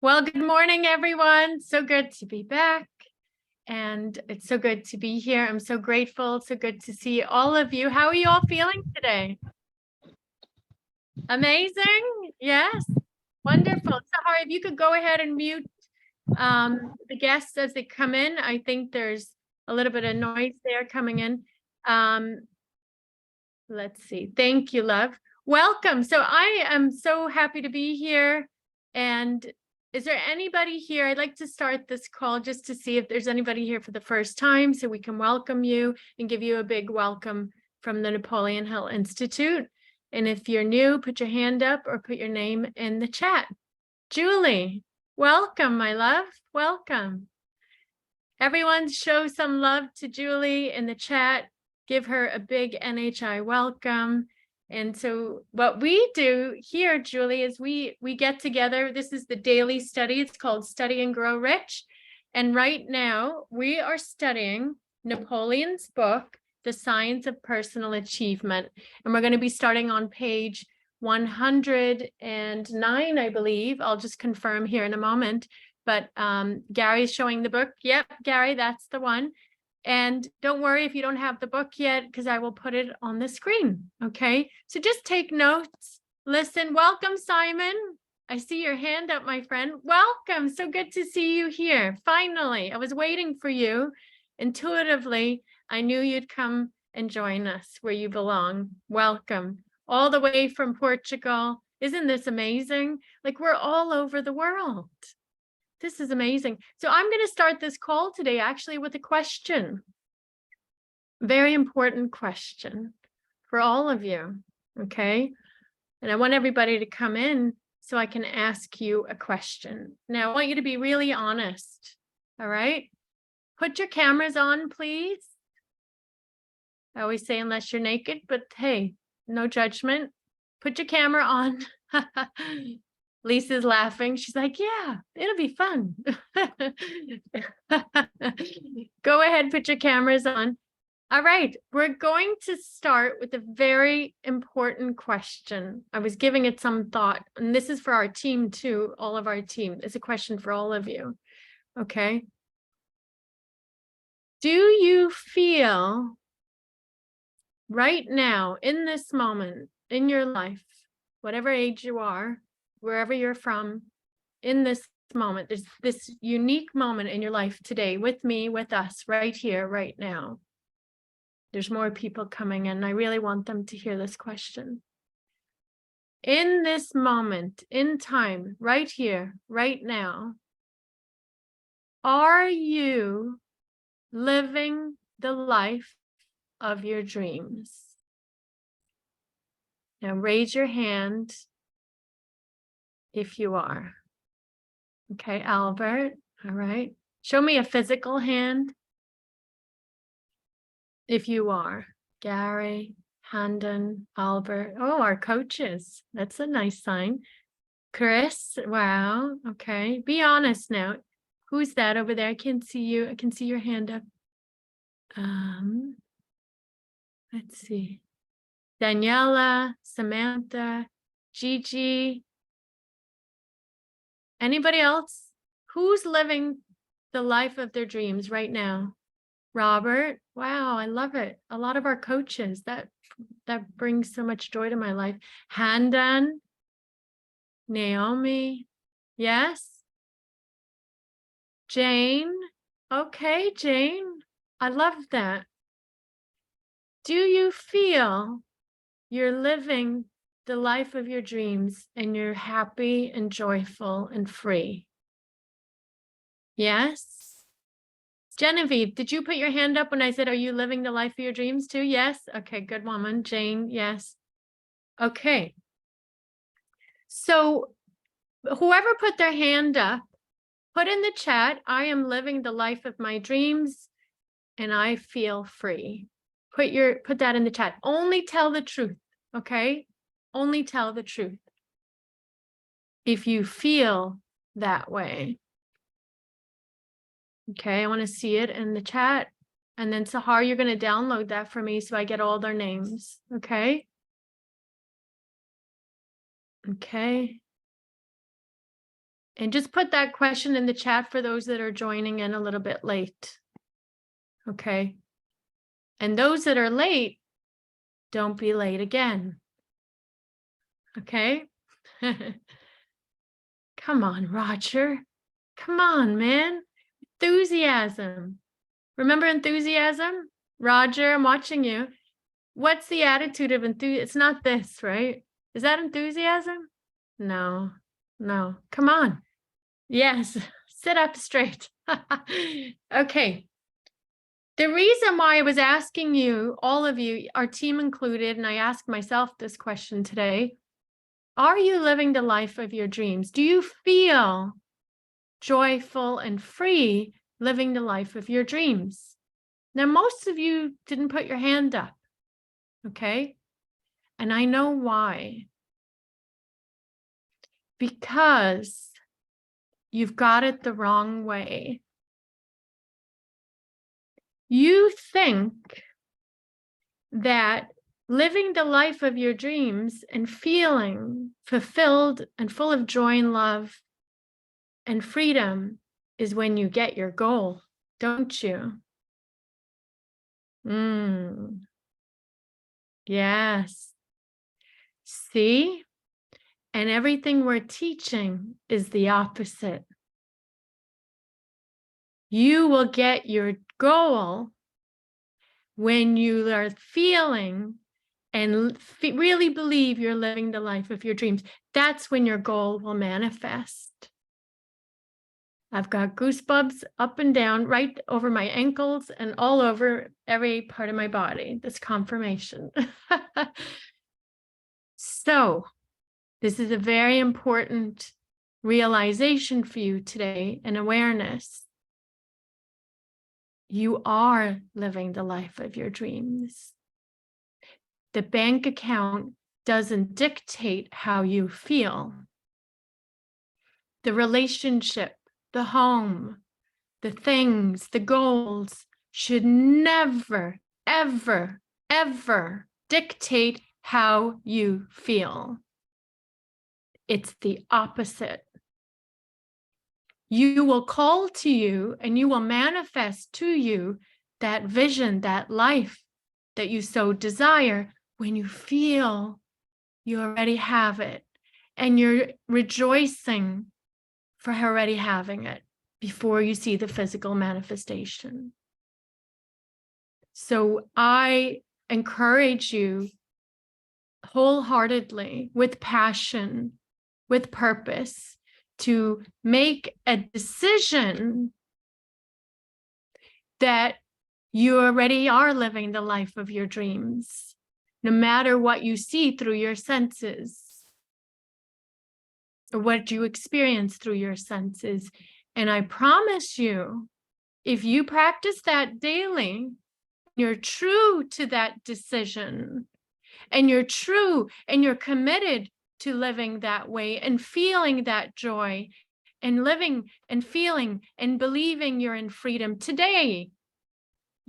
Well, good morning, everyone. So good to be back. And it's so good to be here. I'm so grateful. So good to see all of you. How are you all feeling today? Amazing. Yes. Wonderful. Sahar, if you could go ahead and mute the guests as they come in. I think there's a little bit of noise there coming in. Let's see. Thank you, love. Welcome. So I am so happy to be here. And is there anybody here? I'd like to start this call just to see if there's anybody here for the first time so we can welcome you and give you a big welcome from the Napoleon Hill Institute. And if you're new, put your hand up or put your name in the chat. Julie, welcome, my love. Welcome. Everyone show some love to Julie in the chat. Give her a big NHI welcome. And so what we do here, Julie, is we get together. This is the daily study. It's called Study and Grow Rich. And right now we are studying Napoleon's book, The Science of Personal Achievement. And we're going to be starting on page 109, I believe. I'll just confirm here in a moment. But Gary's showing the book. Yep, Gary, that's the one. And don't worry if you don't have the book yet, because I will put it on the screen. Okay, so just take notes, listen. Welcome, Simon. I see your hand up, my friend. Welcome. So good to see you here. Finally, I was waiting for you. Intuitively, I knew you'd come and join us where you belong. Welcome. All the way from Portugal. Isn't this amazing? Like, we're all over the world. This is amazing. So I'm going to start this call today actually with a question. Very important question for all of you. Okay. And I want everybody to come in so I can ask you a question. Now I want you to be really honest. All right. Put your cameras on, please. I always say unless you're naked, but hey, no judgment. Put your camera on. Lisa's laughing. She's like, yeah, it'll be fun. Go ahead, put your cameras on. All right, we're going to start with a very important question. I was giving it some thought, and this is for our team too, all of our team. It's a question for all of you, okay? Do you feel right now, in this moment, in your life, whatever age you are, wherever you're from, in this moment, there's this unique moment in your life today with me, with us, right here, right now. There's more people coming in. I really want them to hear this question. In this moment, in time, right here, right now, are you living the life of your dreams? Now raise your hand if you are. Okay, Albert. All right. Show me a physical hand if you are. Gary, Handon, Albert. Oh, our coaches. That's a nice sign. Chris. Wow. Okay. Be honest now. Who's that over there? I can see you. I can see your hand up. Let's see. Daniela, Samantha, Gigi. Anybody else? Who's living the life of their dreams right now? Robert. Wow, I love it. A lot of our coaches, that brings so much joy to my life. Handan, Naomi. Yes. Jane. Okay, Jane. I love that. Do you feel you're living the life of your dreams and you're happy and joyful and free? Yes. Genevieve, did you put your hand up when I said, are you living the life of your dreams too? Yes. Okay, good woman. Jane, yes. Okay. So whoever put their hand up, put in the chat, I am living the life of my dreams and I feel free. Put that in the chat. Only tell the truth, okay? Only tell the truth. If you feel that way. Okay, I want to see it in the chat. And then Sahar, you're going to download that for me so I get all their names. Okay. Okay. And just put that question in the chat for those that are joining in a little bit late. Okay. And those that are late, don't be late again. Okay. Come on, Roger. Come on, man. Enthusiasm. Remember enthusiasm? Roger, I'm watching you. What's the attitude of enthusiasm? It's not this, right? Is that enthusiasm? No, no. Come on. Yes, sit up straight. Okay. The reason why I was asking you, all of you, our team included, and I asked myself this question today, are you living the life of your dreams? Do you feel joyful and free living the life of your dreams? Now, most of you didn't put your hand up, okay? And I know why. Because you've got it the wrong way. You think that living the life of your dreams and feeling fulfilled and full of joy and love and freedom is when you get your goal, don't you? Yes. See? And everything we're teaching is the opposite. You will get your goal when you are feeling and really believe you're living the life of your dreams. That's when your goal will manifest. I've got goosebumps up and down, right over my ankles and all over every part of my body, this confirmation. So this is a very important realization for you today, and awareness. You are living the life of your dreams. The bank account doesn't dictate how you feel. The relationship, the home, the things, the goals should never, ever, ever dictate how you feel. It's the opposite. You will call to you and you will manifest to you that vision, that life that you so desire when you feel you already have it and you're rejoicing for already having it before you see the physical manifestation. So I encourage you wholeheartedly, with passion, with purpose, to make a decision that you already are living the life of your dreams, no matter what you see through your senses or what you experience through your senses. And I promise you, if you practice that daily, you're true to that decision, and you're true and you're committed to living that way and feeling that joy and living and feeling and believing you're in freedom today,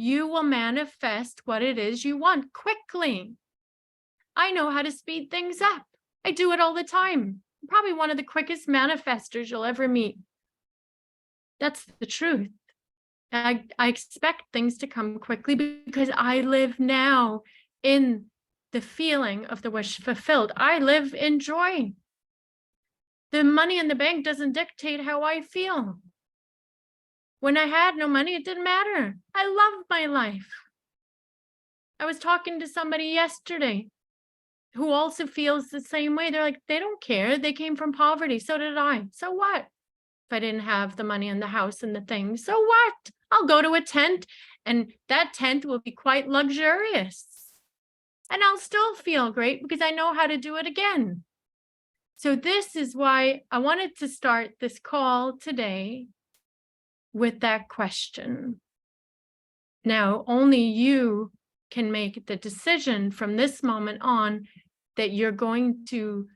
you will manifest what it is you want quickly. I know how to speed things up. I do it all the time. I'm probably one of the quickest manifestors you'll ever meet. That's the truth. I expect things to come quickly because I live now in the feeling of the wish fulfilled. I live in joy. The money in the bank doesn't dictate how I feel. When I had no money, it didn't matter. I love my life. I was talking to somebody yesterday who also feels the same way. They're like, they don't care. They came from poverty. So did I. So what? If I didn't have the money and the house and the things, so what? I'll go to a tent and that tent will be quite luxurious. And I'll still feel great because I know how to do it again. So this is why I wanted to start this call today with that question. Now, only you can make the decision from this moment on that you're going to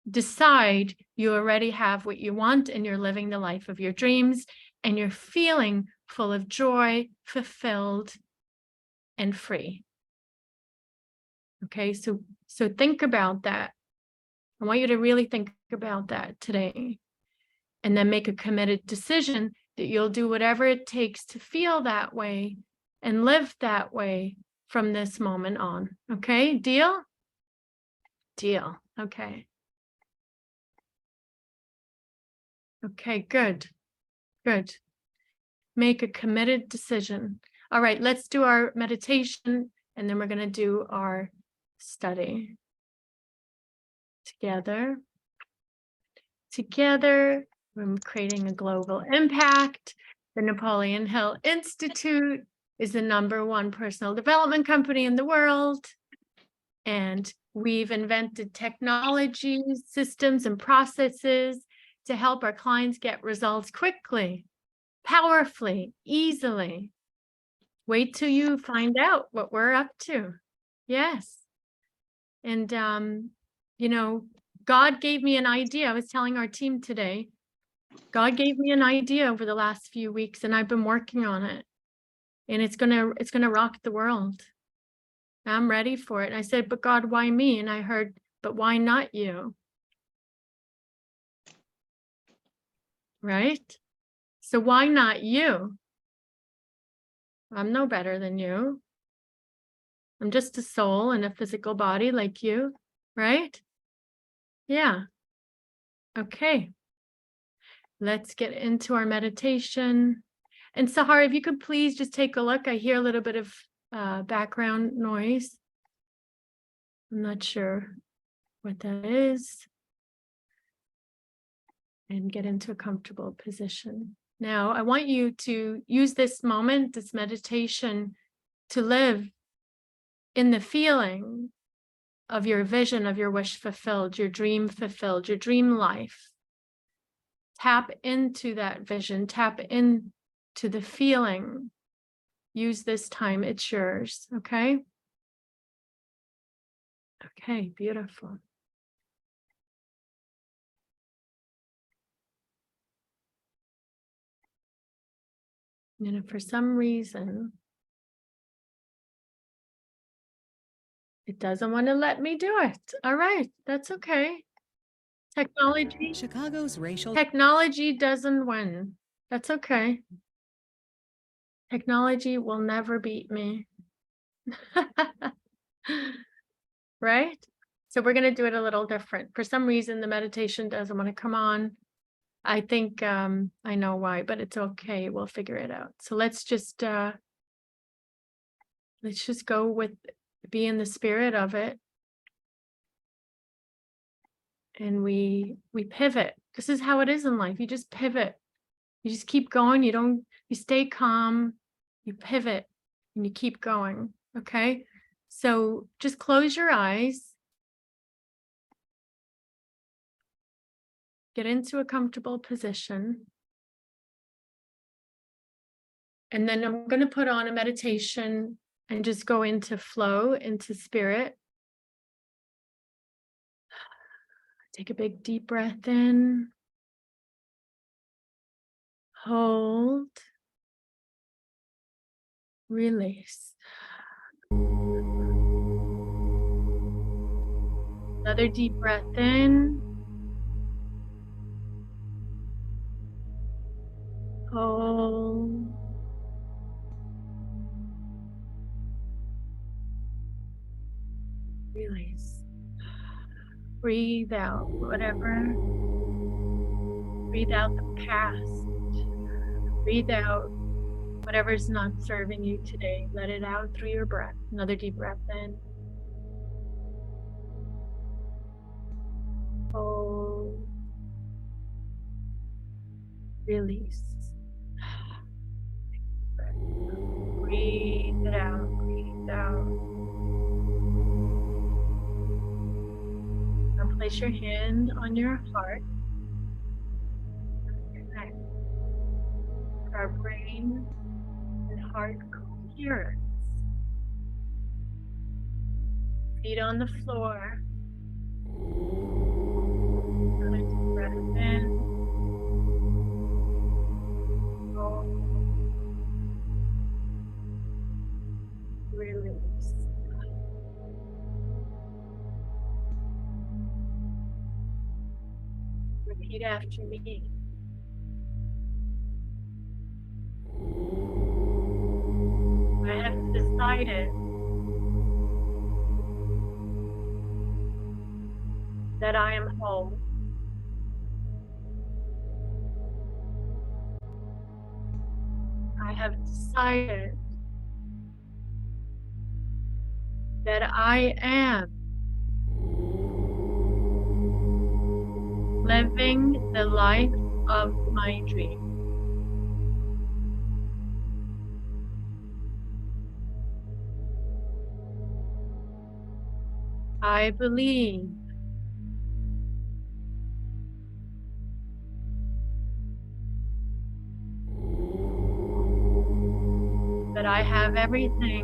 decide you already have what you want and you're living the life of your dreams and you're feeling full of joy, fulfilled, and free. Okay, so think about that. I want you to really think about that today and then make a committed decision that you'll do whatever it takes to feel that way and live that way from this moment on. Okay, deal? Deal. Okay. Okay, good. Good. Make a committed decision. All right, let's do our meditation and then we're going to do our study together. Together, we're creating a global impact. The Napoleon Hill Institute is the #1 personal development company in the world. And we've invented technologies, systems, and processes to help our clients get results quickly, powerfully, easily. Wait till you find out what we're up to. Yes. And, you know, God gave me an idea. I was telling our team today, God gave me an idea over the last few weeks and I've been working on it. And it's gonna rock the world. I'm ready for it. And I said, but God, why me? And I heard, but why not you? Right? So why not you? I'm no better than you. I'm just a soul in a physical body like you, right? Yeah. Okay. Let's get into our meditation. And Sahar, if you could please just take a look. I hear a little bit of background noise. I'm not sure what that is. And get into a comfortable position. Now, I want you to use this moment, this meditation, to live in the feeling of your vision of your wish fulfilled, your dream fulfilled, your dream life. Tap into that vision, tap into the feeling. Use this time, it's yours, okay? Okay, beautiful. And if for some reason it doesn't want to let me do it, all right, that's okay. Technology doesn't win. That's okay. Technology will never beat me. Right? So we're going to do it a little different. For some reason, the meditation doesn't want to come on. I think I know why, but it's okay. We'll figure it out. So let's just go with be in the spirit of it. And we pivot. This is how it is in life. You just pivot. You just keep going. You stay calm, you pivot, and you keep going. Okay. So just close your eyes. Get into a comfortable position. And then I'm going to put on a meditation and just go into flow, into spirit. Take a big deep breath in. Hold. Release. Another deep breath in. Hold. Release. Breathe out whatever. Breathe out the past. Breathe out whatever's not serving you today. Let it out through your breath. Another deep breath in. Hold. Release. Breathe it out. Breathe out. Now place your hand on your heart. Connect our brain and heart coherence. Feet on the floor. Another deep breath in. Hold. Release. Repeat after me. I have decided that I am whole. I have decided that I am living the life of my dream. I believe that I have everything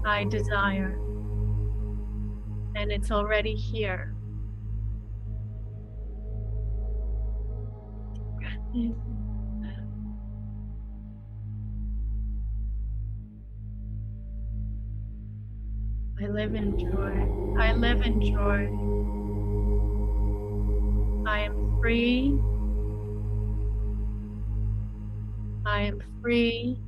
I desire, and it's already here. I live in joy. I live in joy. I am free. I am free.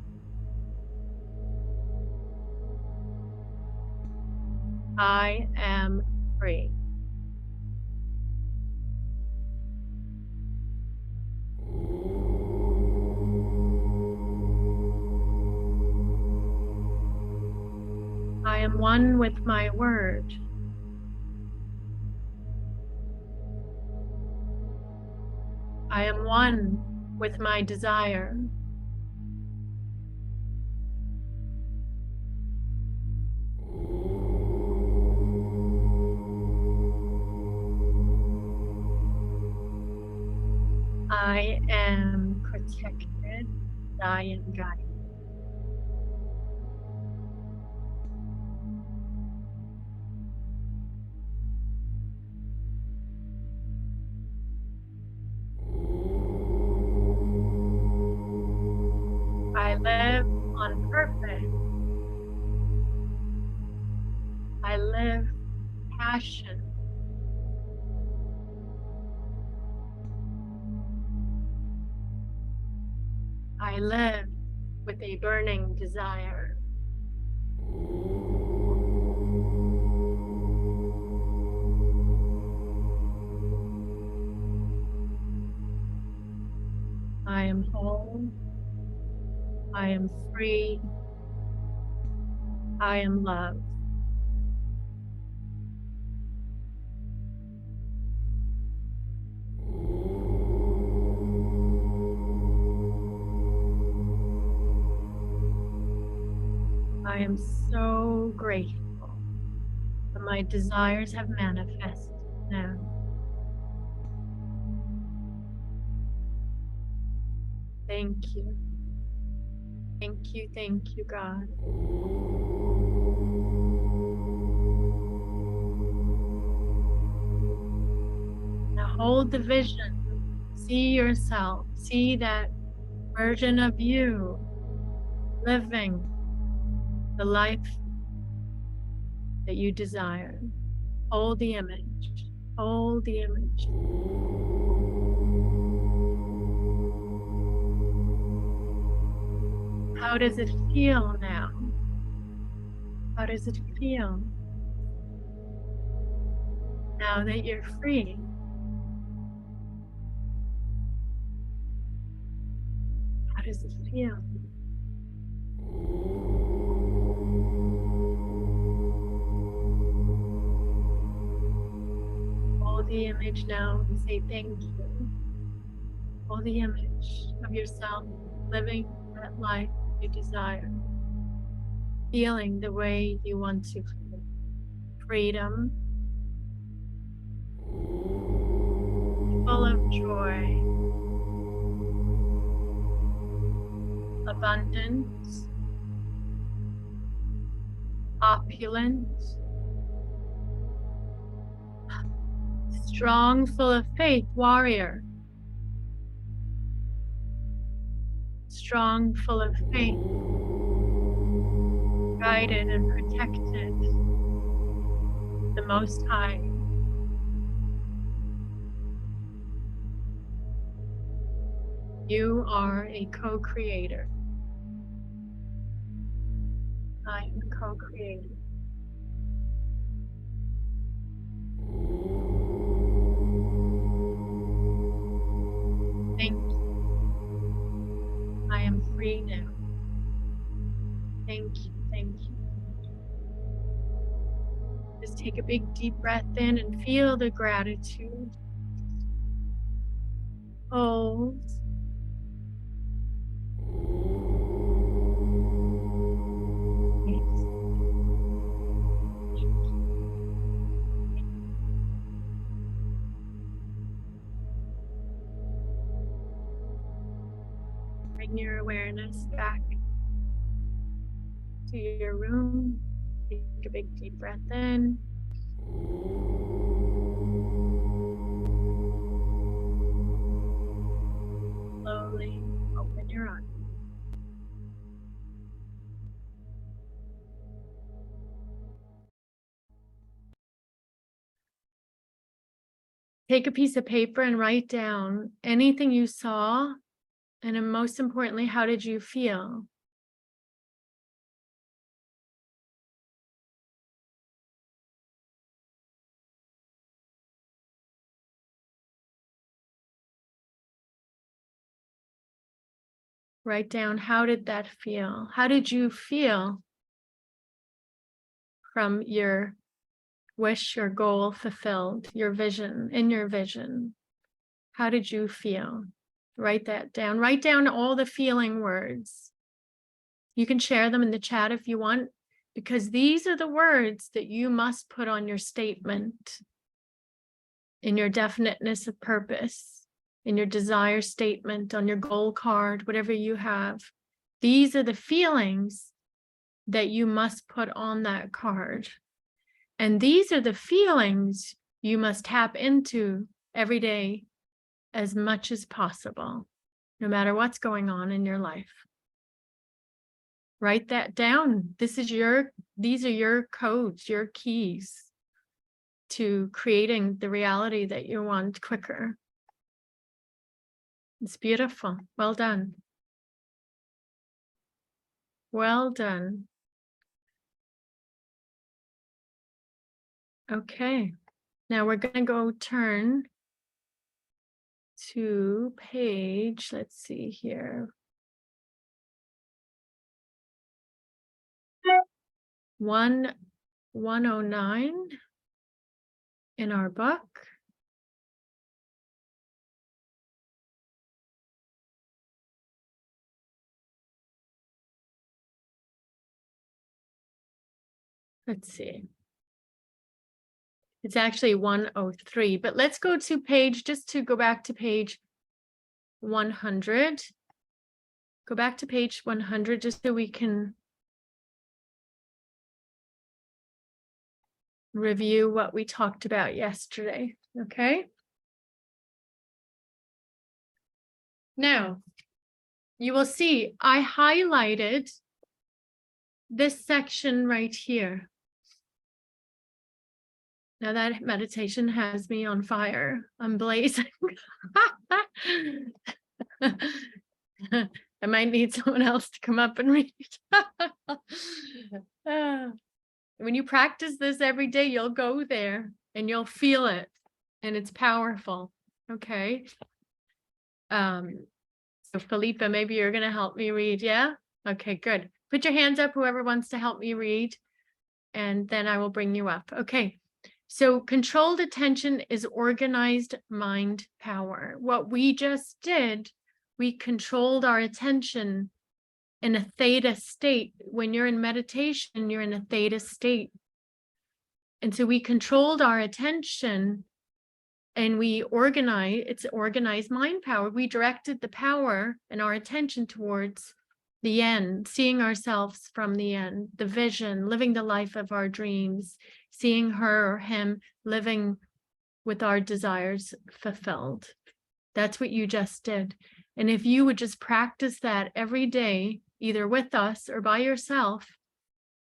I am free. I am one with my word. I am one with my desire. I am protected. I am guided. I live on purpose. I live passion. I live with a burning desire. I am whole. I am free. I am love. I am so grateful that my desires have manifested now. Thank you. Thank you, God. Now hold the vision. See yourself. See that version of you living the life that you desire. Hold the image. Hold the image. How does it feel now? How does it feel now that you're free? How does it feel? Hold the image now and say thank you. Hold the image of yourself living that life you desire, feeling the way you want to feel. Freedom, full of joy, abundance, opulence, strong, full of faith, warrior. Strong, full of faith, guided and protected, the Most High. You are a co-creator. I am a co-creator. Thank you. I am free now. Thank you, thank you. Just take a big deep breath in and feel the gratitude. Hold. Bring your awareness back to your room. Take a big deep breath in. Slowly open your eyes. Take a piece of paper and write down anything you saw, and then most importantly, how did you feel? Write down, how did that feel? How did you feel from your wish or goal fulfilled, your vision, in your vision? How did you feel? Write that down. Write down all the feeling words. You can share them in the chat if you want, because these are the words that you must put on your statement, in your definiteness of purpose, in your desire statement, on your goal card, whatever you have. These are the feelings that you must put on that card. And these are the feelings you must tap into every day as much as possible, no matter what's going on in your life. Write that down. These are your codes, your keys to creating the reality that you want quicker. It's beautiful. Well done. Well done. Okay. Now we're going to go turn to page, let's see here. 109 in our book. Let's see. It's actually 103, but let's go to page, just to go back to page 100. Go back to page 100 just so we can review what we talked about yesterday, okay? Now, you will see I highlighted this section right here. Now that meditation has me on fire. I'm blazing. I might need someone else to come up and read. When you practice this every day, you'll go there and you'll feel it, and it's powerful. Okay. So Felipa, maybe you're going to help me read. Yeah. Okay, good. Put your hands up, whoever wants to help me read, and then I will bring you up. Okay. So controlled attention is organized mind power. What we just did, we controlled our attention in a theta state. When you're in meditation, you're in a theta state. And so we controlled our attention and we it's organized mind power. We directed the power and our attention towards the end, seeing ourselves from the end, the vision, living the life of our dreams, seeing her or him living with our desires fulfilled. That's what you just did. And if you would just practice that every day, either with us or by yourself,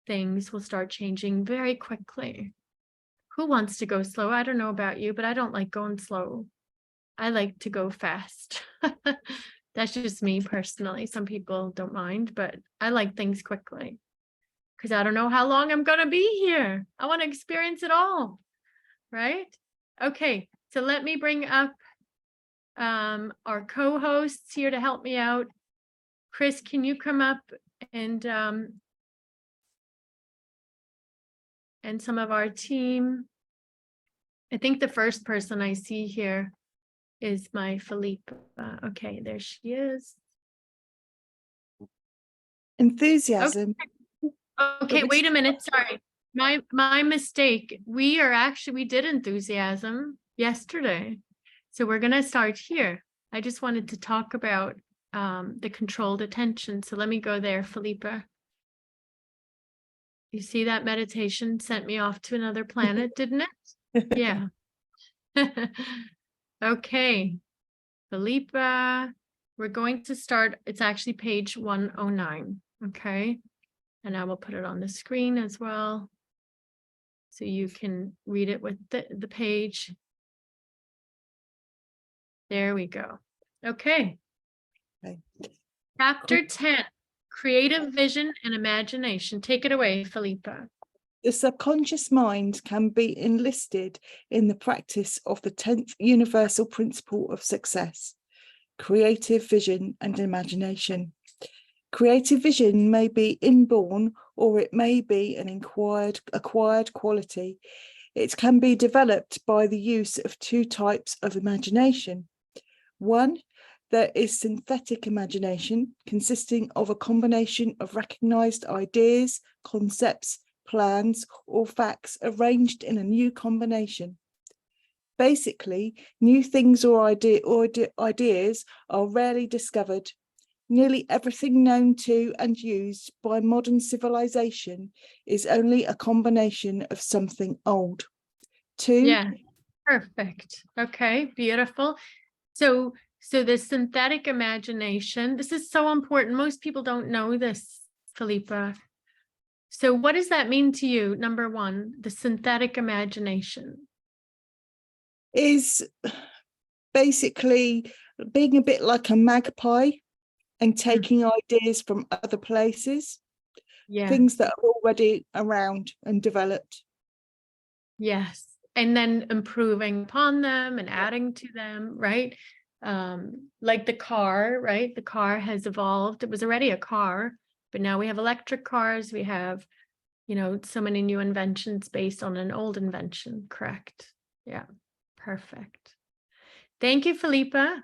things will start changing very quickly. Who wants to go slow? I don't know about you, but I don't like going slow. I like to go fast. That's just me personally. Some people don't mind, but I like things quickly because I don't know how long I'm going to be here. I want to experience it all, right? Okay, so let me bring up our co-hosts here to help me out. Chris, can you come up and some of our team? I think the first person I see here is my Felipa. Okay, there she is. Enthusiasm. Okay, wait a minute. Sorry. My mistake. We did enthusiasm yesterday. So we're going to start here. I just wanted to talk about the controlled attention. So let me go there, Felipa. You see that meditation sent me off to another planet, didn't it? Yeah. Okay. Felipa, we're going to start. It's actually page 109. Okay. And I will put it on the screen as well, so you can read it with the page. There we go. Okay. Chapter 10, Creative Vision and Imagination. Take it away, Felipa. The subconscious mind can be enlisted in the practice of the 10th universal principle of success, creative vision and imagination. Creative vision may be inborn or it may be an acquired quality. It can be developed by the use of two types of imagination. One, there is synthetic imagination, consisting of a combination of recognized ideas, concepts, plans, or facts arranged in a new combination. Basically, new things or ideas are rarely discovered. Nearly everything known to and used by modern civilization is only a combination of something old. Two. Yeah, perfect. Okay, beautiful. So the synthetic imagination, this is so important. Most people don't know this, Felipa. So what does that mean to you? Number one, the synthetic imagination is basically being a bit like a magpie and taking ideas from other places, things that are already around and developed. Yes, and then improving upon them and adding to them, right? Like the car, right? The car has evolved. It was already a car, but now we have electric cars. We have, so many new inventions based on an old invention, correct? Yeah, perfect. Thank you, Felipa.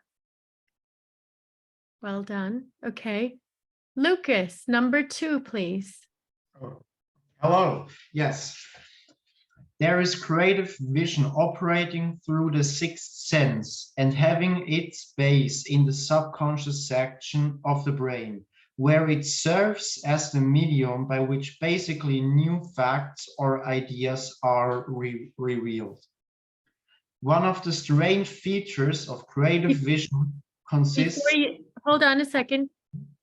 Well done. Okay. Lucas, number 2, please. Oh, hello. Yes. There is creative vision operating through the sixth sense and having its base in the subconscious section of the brain, where it serves as the medium by which basically new facts or ideas are revealed. One of the strange features of creative vision consists... Hold on a second.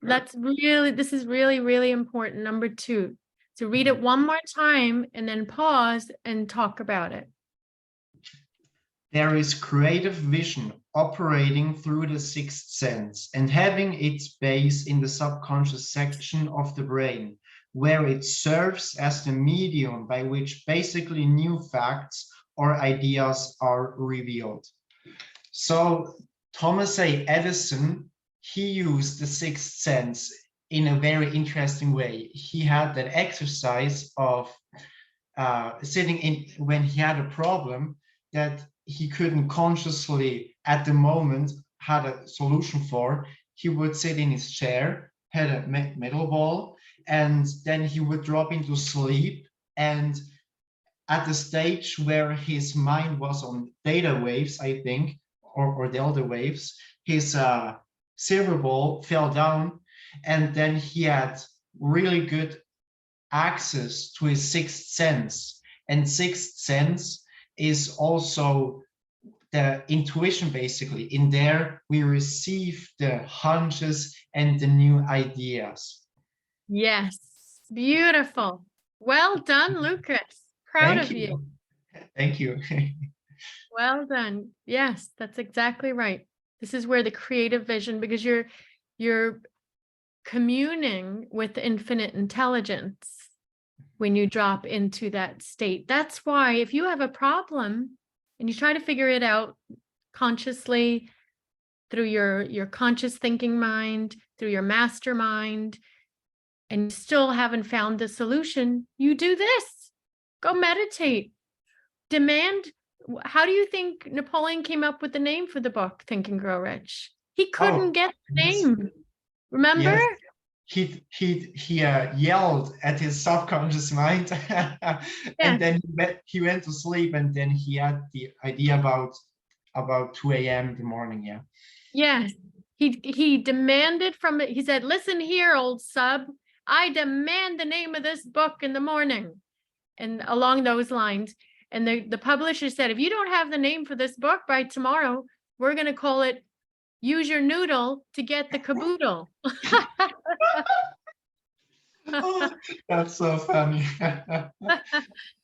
this is really, really important. Number 2. So read it one more time and then pause and talk about it. There is creative vision operating through the sixth sense and having its base in the subconscious section of the brain, where it serves as the medium by which basically new facts or ideas are revealed. So Thomas A. Edison, he used the sixth sense in a very interesting way. He had that exercise of sitting in when he had a problem that he couldn't consciously at the moment had a solution for. He would sit in his chair, had a metal ball, and then he would drop into sleep. And at the stage where his mind was on theta waves, I think, or delta waves, his cerebral fell down, and then he had really good access to his sixth sense. And sixth sense is also the intuition, basically. In there, we receive the hunches and the new ideas. Yes, beautiful. Well done, Lucas. Proud of you. Thank you. Well done. Yes, that's exactly right. This is where the creative vision, because you're communing with infinite intelligence when you drop into that state. That's why if you have a problem and you try to figure it out consciously through your conscious thinking mind, through your mastermind, and you still haven't found the solution, you do this. Go meditate. Demand. How do you think Napoleon came up with the name for the book, Think and Grow Rich? He couldn't get the name. Remember? Yes. He yelled at his subconscious mind, and then he went to sleep, and then he had the idea about 2 a.m. in the morning. Yeah. Yes. He demanded from it. He said, "Listen here, old sub. I demand the name of this book in the morning," and along those lines. And the publisher said, "If you don't have the name for this book by tomorrow, we're going to call it Use Your Noodle to Get the Caboodle." Oh, that's so funny.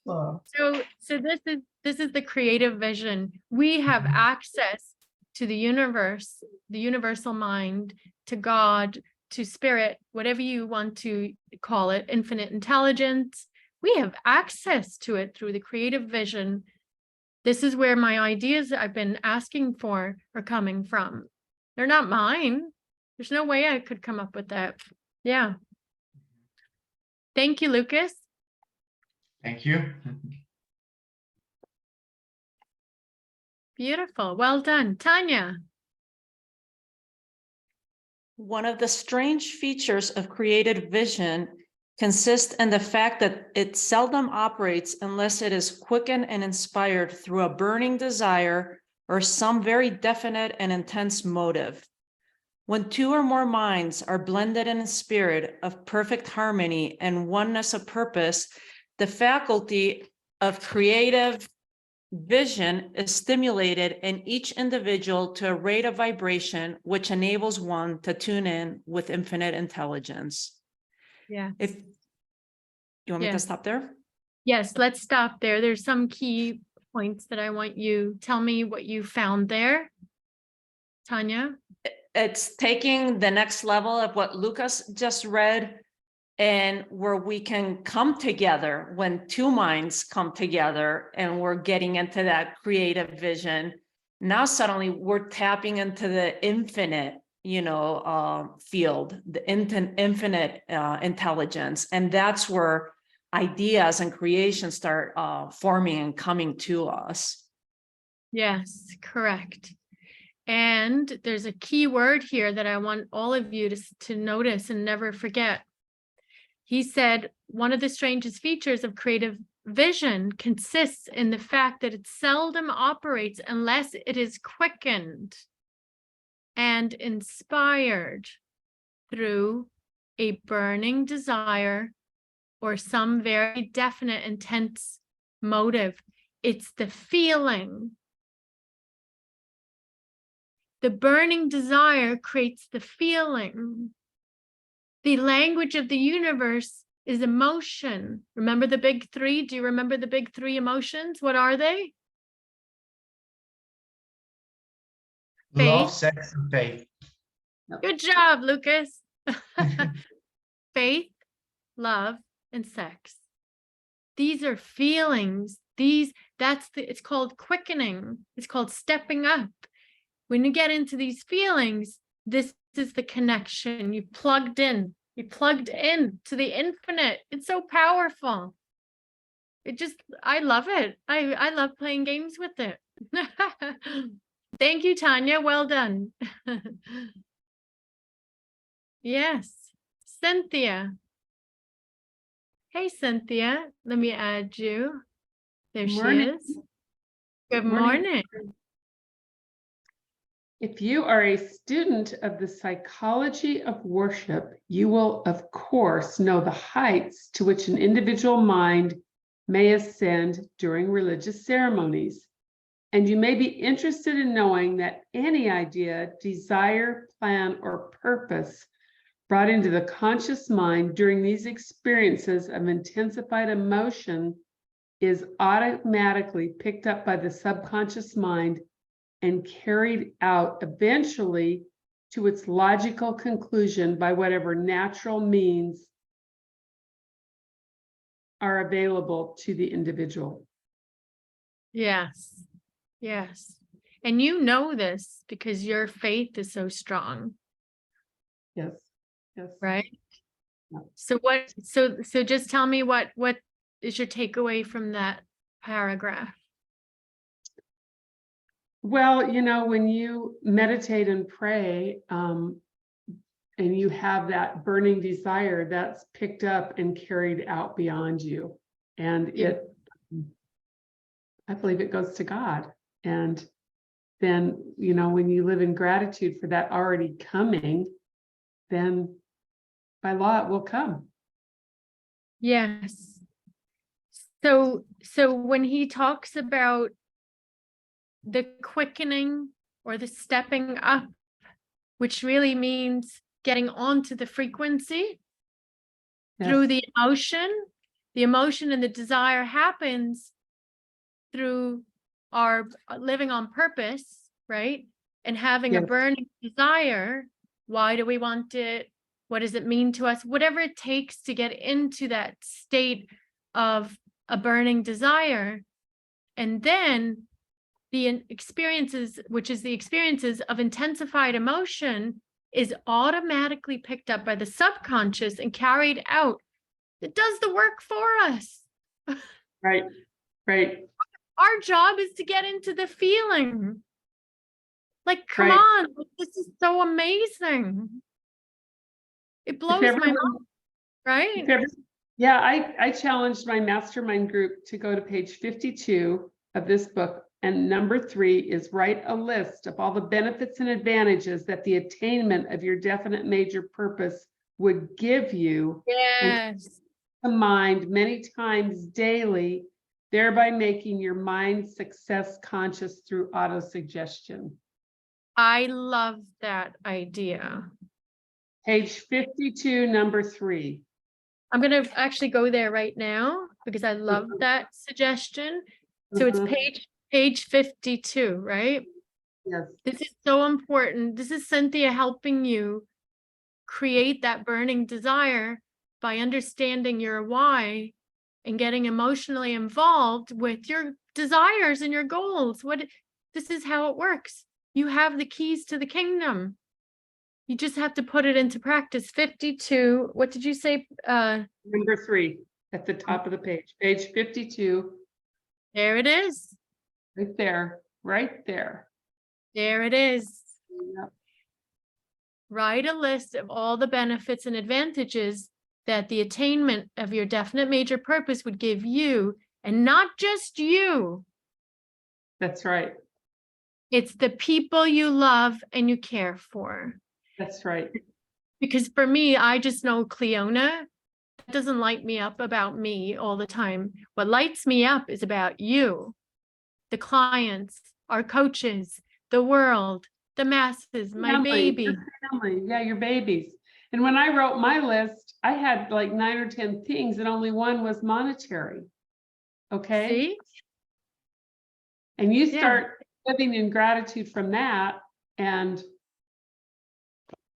Oh. So this is the creative vision. We have access to the universe, the universal mind, to God, to spirit, whatever you want to call it, infinite intelligence. We have access to it through the creative vision. This is where my ideas I've been asking for are coming from. They're not mine. There's no way I could come up with that. Yeah. Thank you, Lucas. Thank you. Beautiful. Well done. Tanya. One of the strange features of creative vision consists in the fact that it seldom operates unless it is quickened and inspired through a burning desire or some very definite and intense motive. When two or more minds are blended in a spirit of perfect harmony and oneness of purpose, the faculty of creative vision is stimulated in each individual to a rate of vibration which enables one to tune in with infinite intelligence. Yeah. If you want me to stop there? Yes, let's stop there. There's some key points that I want you, tell me what you found there, Tanya. It's taking the next level of what Lucas just read, and where we can come together when two minds come together and we're getting into that creative vision. Now suddenly we're tapping into the infinite, field, the infinite intelligence. And that's where ideas and creation start forming and coming to us. Yes, correct. And there's a key word here that I want all of you to notice and never forget. He said, one of the strangest features of creative vision consists in the fact that it seldom operates unless it is quickened and inspired through a burning desire or some very definite, intense motive. It's the feeling. The burning desire creates the feeling. The language of the universe is emotion. Remember the big three? Do you remember the big three emotions? What are they? Love, Faith. sex, and faith. Good job, Lucas. Faith, love, and sex. These are feelings. It's called quickening. It's called stepping up. When you get into these feelings, this is the connection. You plugged in to the infinite. It's so powerful. I love it. I love playing games with it. Thank you, Tanya. Well done. Yes. Cynthia. Hey, Cynthia. Let me add you. There she is. Good morning. If you are a student of the psychology of worship, you will, of course, know the heights to which an individual mind may ascend during religious ceremonies. And you may be interested in knowing that any idea, desire, plan, or purpose brought into the conscious mind during these experiences of intensified emotion is automatically picked up by the subconscious mind and carried out eventually to its logical conclusion by whatever natural means are available to the individual. Yes. Yes. And you know this because your faith is so strong, Yes, yes. right? Yeah. So just tell me what is your takeaway from that paragraph? Well, when you meditate and pray, and you have that burning desire, that's picked up and carried out beyond you. And I believe it goes to God. And then, when you live in gratitude for that already coming, then by law it will come. Yes. So when he talks about the quickening or the stepping up, which really means getting onto the frequency through the emotion and the desire happens through our living on purpose, right? And having a burning desire. Why do we want it? What does it mean to us? Whatever it takes to get into that state of a burning desire. And then the experiences, which is the experiences of intensified emotion, is automatically picked up by the subconscious and carried out. It does the work for us. Right. Our job is to get into the feeling. Like, come Right. on, this is so amazing. It blows my mind, right? Yeah, I challenged my mastermind group to go to page 52 of this book. And number 3 is write a list of all the benefits and advantages that the attainment of your definite major purpose would give you. Yes. The mind many times daily, thereby making your mind success conscious through autosuggestion. I love that idea. Page 52, number 3. I'm going to actually go there right now because I love that suggestion. So it's page 52, right? Yes. This is so important. This is Cynthia helping you create that burning desire by understanding your why and getting emotionally involved with your desires and your goals. This is how it works. You have the keys to the kingdom. You just have to put it into practice. 52. What did you say? Number 3 at the top of the page. Page 52. There it is. Right there. Right there. There it is. Yep. Write a list of all the benefits and advantages that the attainment of your definite major purpose would give you, and not just you. That's right. It's the people you love and you care for. That's right. Because for me, I just know Cleona. That doesn't light me up about me all the time. What lights me up is about you, the clients, our coaches, the world, the masses, my Family, baby. your family. Yeah, your babies. And when I wrote my list, I had like 9 or 10 things and only one was monetary. Okay. See? And you Yeah. start living in gratitude from that. And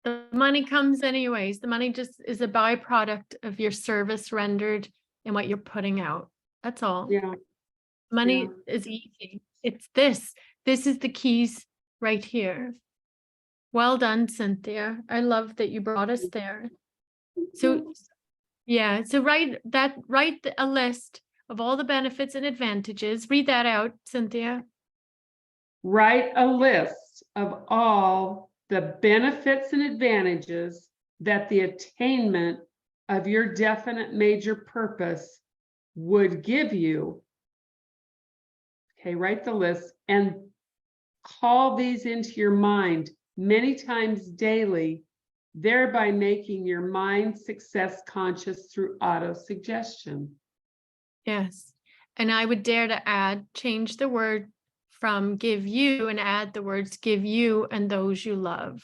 The money comes anyways. The money just is a byproduct of your service rendered and what you're putting out. That's all. yeah, Money is easy. It's this. This is the keys right here. Well done, Cynthia. I love that you brought us there. So, yeah, so write a list of all the benefits and advantages. Read that out, Cynthia. write a list of all the benefits and advantages that the attainment of your definite major purpose would give you. Okay, write the list and call these into your mind many times daily, thereby making your mind success conscious through auto-suggestion. Yes. And I would dare to add, change the word from give you and add the words give you and those you love.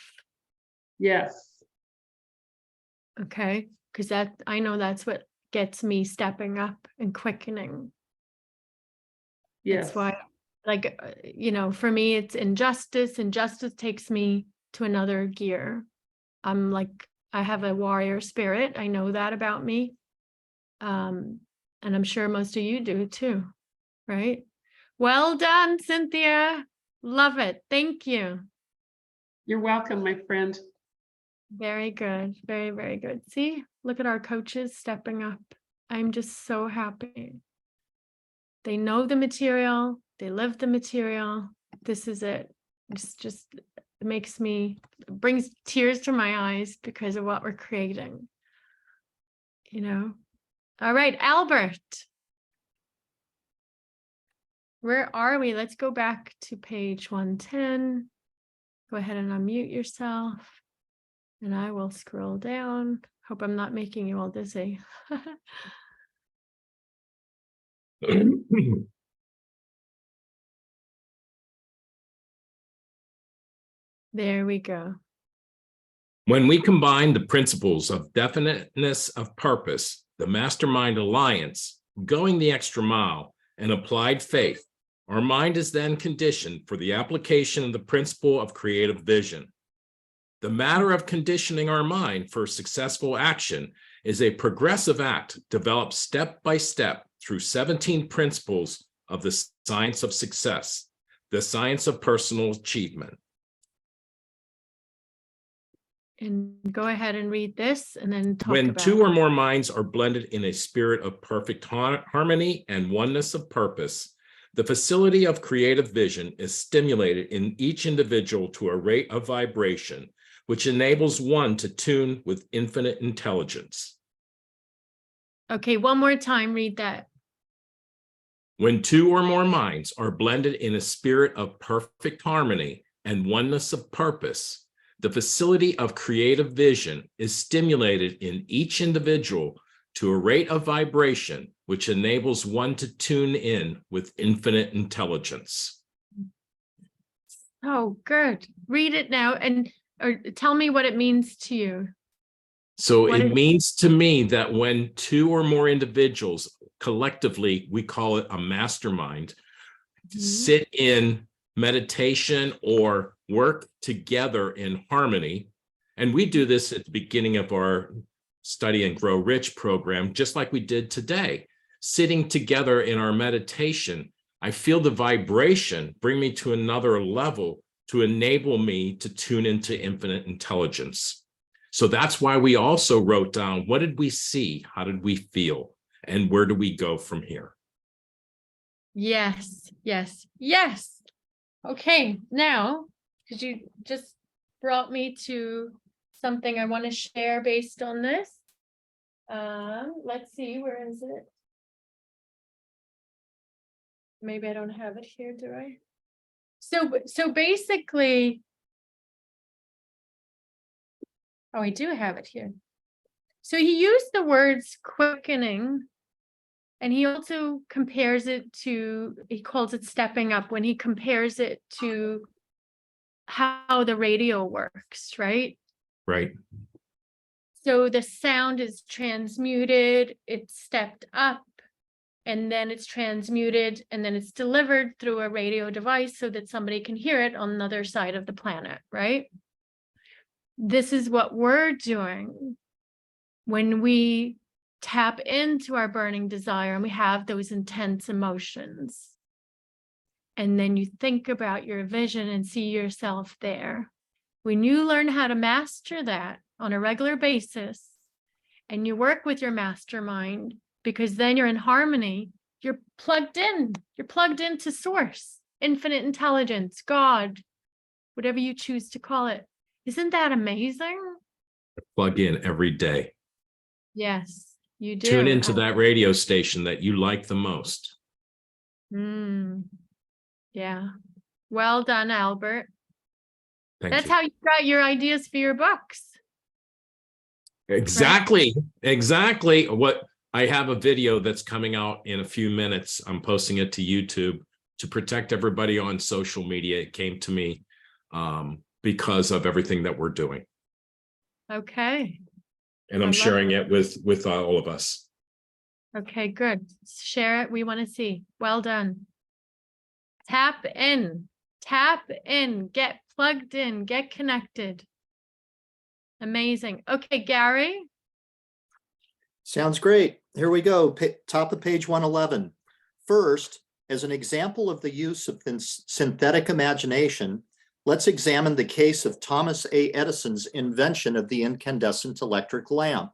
Yes. Okay. Because I know that's what gets me stepping up and quickening. Yes. That's why, like, for me, it's injustice. Injustice takes me to another gear. I'm like, I have a warrior spirit. I know that about me. And I'm sure most of you do too, right? Well done, Cynthia. Love it. Thank you. You're welcome, my friend. Very good. Very, very good. See, look at our coaches stepping up. I'm just so happy. They know the material. They live the material. This is it. It's just brings tears to my eyes because of what we're creating. All right, Albert. Where are we? Let's go back to page 110. Go ahead and unmute yourself. And I will scroll down. Hope I'm not making you all dizzy. There we go. When we combine the principles of definiteness of purpose, the mastermind alliance, going the extra mile, and applied faith, our mind is then conditioned for the application of the principle of creative vision. The matter of conditioning our mind for successful action is a progressive act developed step by step through 17 principles of the science of success, the science of personal achievement. And go ahead and read this and then talk When about two or more minds are blended in a spirit of perfect harmony and oneness of purpose, the facility of creative vision is stimulated in each individual to a rate of vibration, which enables one to tune with infinite intelligence. Okay, one more time, read that. When two or more minds are blended in a spirit of perfect harmony and oneness of purpose, the facility of creative vision is stimulated in each individual to a rate of vibration which enables one to tune in with infinite intelligence. Oh, good. Read it now or tell me what it means to you. So it means to me that when two or more individuals, collectively, we call it a mastermind, sit in meditation or work together in harmony. And we do this at the beginning of our Study and Grow Rich program, just like we did today. Sitting together in our meditation, I feel the vibration bring me to another level to enable me to tune into infinite intelligence. So that's why we also wrote down, what did we see? How did we feel? And where do we go from here? Yes, yes, yes. Okay, now, because you just brought me to something I want to share based on this. Let's see, where is it? Maybe I don't have it here, do I? So basically, oh, I do have it here. So he used the words quickening, and he also compares it to, he calls it stepping up when he compares it to how the radio works, right? Right. So the sound is transmuted, it's stepped up, and then it's transmuted, and then it's delivered through a radio device so that somebody can hear it on the other side of the planet, right? This is what we're doing when we tap into our burning desire and we have those intense emotions. And then you think about your vision and see yourself there. When you learn how to master that on a regular basis, and you work with your mastermind, because then you're in harmony, you're plugged into source, infinite intelligence, God, whatever you choose to call it. Isn't that amazing? Plug in every day. Yes, you do. Tune into that radio station that you like the most. Yeah. Well done, Albert. That's how you got your ideas for your books. Exactly. What I have a video that's coming out in a few minutes. I'm posting it to YouTube to protect everybody on social media. It came to me because of everything that we're doing. Okay. And I'm sharing it with all of us. Okay, good. Share it. We want to see. Well done. Tap in, get plugged in, get connected. Amazing. Okay, Gary. Sounds great. Here we go. Top of page 111. First, as an example of the use of synthetic imagination, let's examine the case of Thomas A. Edison's invention of the incandescent electric lamp.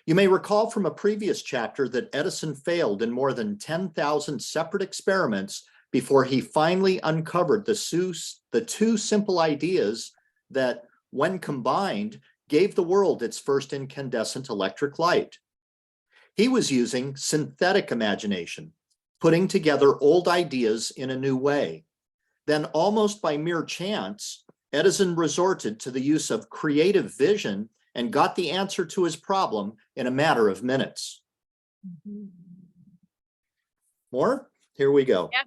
You may recall from a previous chapter that Edison failed in more than 10,000 separate experiments before he finally uncovered the two simple ideas that, when combined, gave the world its first incandescent electric light. He was using synthetic imagination, putting together old ideas in a new way. Then, almost by mere chance, Edison resorted to the use of creative vision and got the answer to his problem in a matter of minutes. More? Here we go. Yep.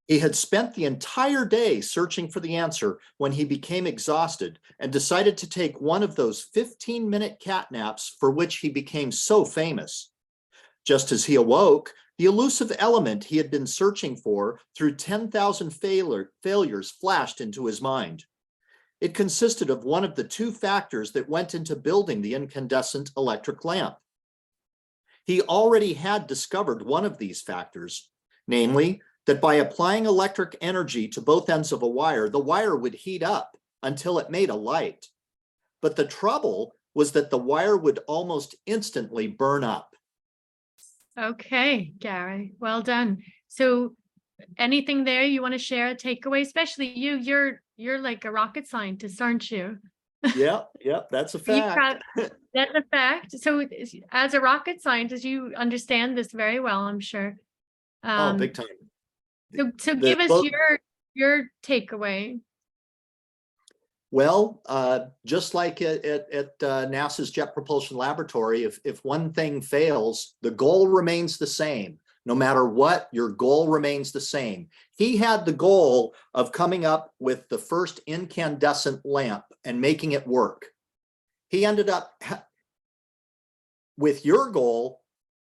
He had spent the entire day searching for the answer when he became exhausted and decided to take one of those 15-minute cat naps for which he became so famous. Just as he awoke, the elusive element he had been searching for through 10,000 failures flashed into his mind. It consisted of one of the two factors that went into building the incandescent electric lamp. He already had discovered one of these factors, namely, that by applying electric energy to both ends of a wire, the wire would heat up until it made a light. But the trouble was that the wire would almost instantly burn up. Okay, Gary, well done. So anything there you want to share, a takeaway, especially you're like a rocket scientist, aren't you? Yep, that's a fact. That's a fact. So as a rocket scientist, you understand this very well, I'm sure. Big time. So give us your takeaway. Well, just like at NASA's Jet Propulsion Laboratory, if one thing fails, the goal remains the same. No matter what, your goal remains the same. He had the goal of coming up with the first incandescent lamp and making it work. He ended up with your goal.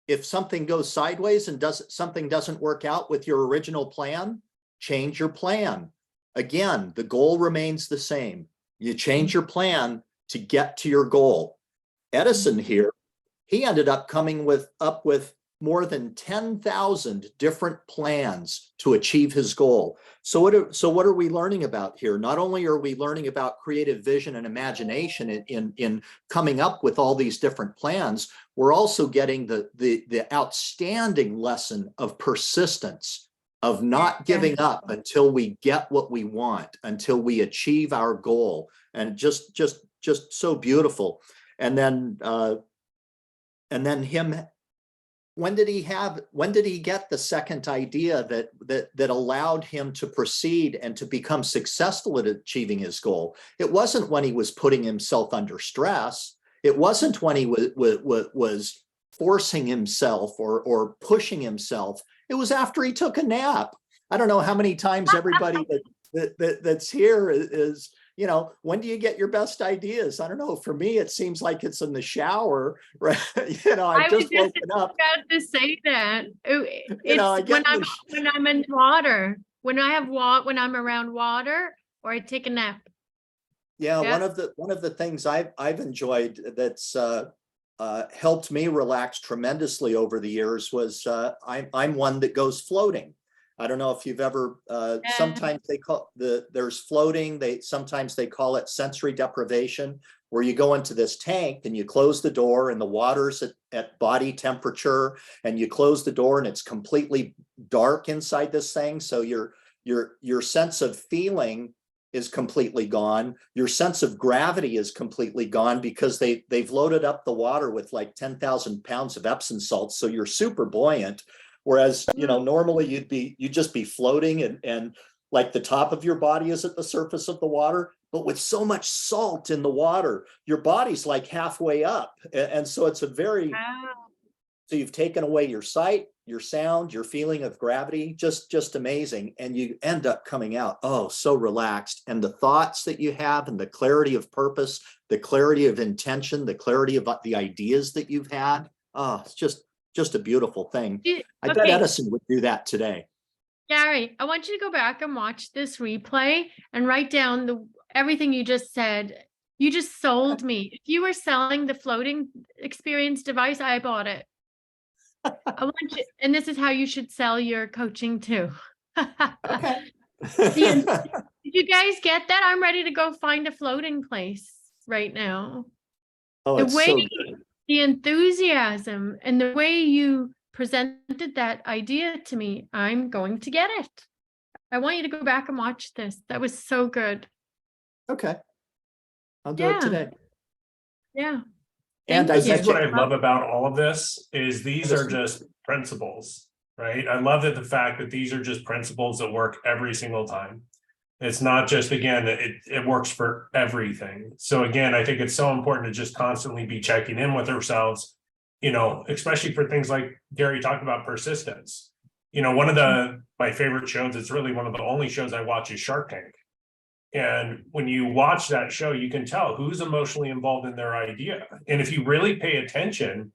If something goes sideways and something doesn't work out with your original plan, change your plan. Again, the goal remains the same. You change your plan to get to your goal. Edison here, he ended up coming up with more than 10,000 different plans to achieve his goal. So what are we learning about here? Not only are we learning about creative vision and imagination in coming up with all these different plans, we're also getting the outstanding lesson of persistence, of not giving up until we get what we want, until we achieve our goal. And just so beautiful. And then him, when did he get the second idea that allowed him to proceed and to become successful at achieving his goal? It wasn't when he was putting himself under stress. It wasn't when he was forcing himself or pushing himself. It was after he took a nap. I don't know how many times everybody that's here is you know, when do you get your best ideas? I don't know. For me, it seems like it's in the shower, right? You know, I I've was just just woken up. about to say that. You know, I It's get when I'm in water, when I'm around water, or I take a nap. yeah, Yeah. one of the things I've enjoyed that's helped me relax tremendously over the years was I'm one that goes floating. I don't know if you've ever sometimes they call there's floating, sometimes they call it sensory deprivation, where you go into this tank and you close the door and the water's at body temperature, and you close the door and it's completely dark inside this thing. So your sense of feeling is completely gone. Your sense of gravity is completely gone because they've loaded up the water with like 10,000 pounds of Epsom salts. So you're super buoyant. Whereas, you know, normally you'd just be floating and like the top of your body is at the surface of the water, but with so much salt in the water, your body's like halfway up. And so it's a very, so you've taken away your sight, your sound, your feeling of gravity, just amazing. And you end up coming out, oh, so relaxed. And the thoughts that you have and the clarity of purpose, the clarity of intention, the clarity about the ideas that you've had. Oh, it's just a beautiful thing. I bet Edison would do that today. Gary, I want you to go back and watch this replay and write down everything you just said. You just sold me. If you were selling the floating experience device, I bought it. I want you, and this is how you should sell your coaching too. Okay. Did you guys get that? I'm ready to go find a floating place right now. Oh, The it's way, so good. the enthusiasm and the way you presented that idea to me, I'm going to get it. I want you to go back and watch this. That was so good. Okay. I'll do it today. Yeah. And Thank This is what you. I love about all of this is these are just principles, right? I love that the fact that these are just principles that work every single time. It's not just, again, it works for everything. So again, I think it's so important to just constantly be checking in with ourselves, you know, especially for things like Gary talked about persistence. You know, one of my favorite shows, it's really one of the only shows I watch is Shark Tank. And when you watch that show, you can tell who's emotionally involved in their idea. And if you really pay attention,